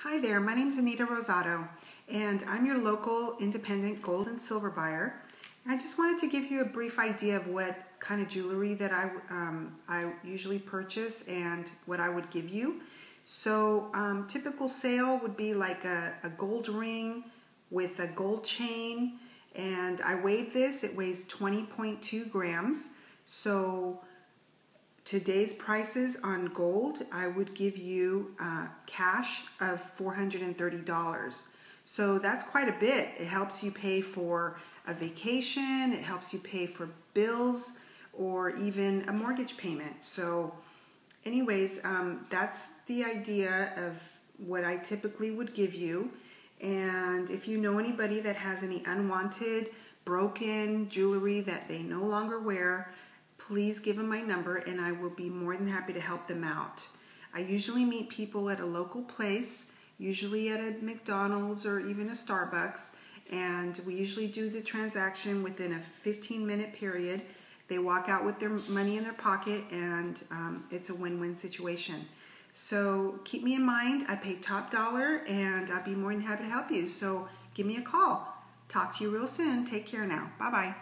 Hi there, my name is Anita Rosado, and I'm your local independent gold and silver buyer. I just wanted to give you a brief idea of what kind of jewelry that I usually purchase and what I would give you. So typical sale would be like a gold ring with a gold chain, and I weighed this. It weighs 20.2 grams. So today's prices on gold, I would give you cash of $430. So that's quite a bit. It helps you pay for a vacation, it helps you pay for bills, or even a mortgage payment. So anyways, that's the idea of what I typically would give you. And if you know anybody that has any unwanted, broken jewelry that they no longer wear, please give them my number and I will be more than happy to help them out. I usually meet people at a local place, usually at a McDonald's or even a Starbucks, and we usually do the transaction within a 15-minute period. They walk out with their money in their pocket, and it's a win-win situation. So keep me in mind. I pay top dollar, and I'll be more than happy to help you. So give me a call. Talk to you real soon. Take care now. Bye-bye.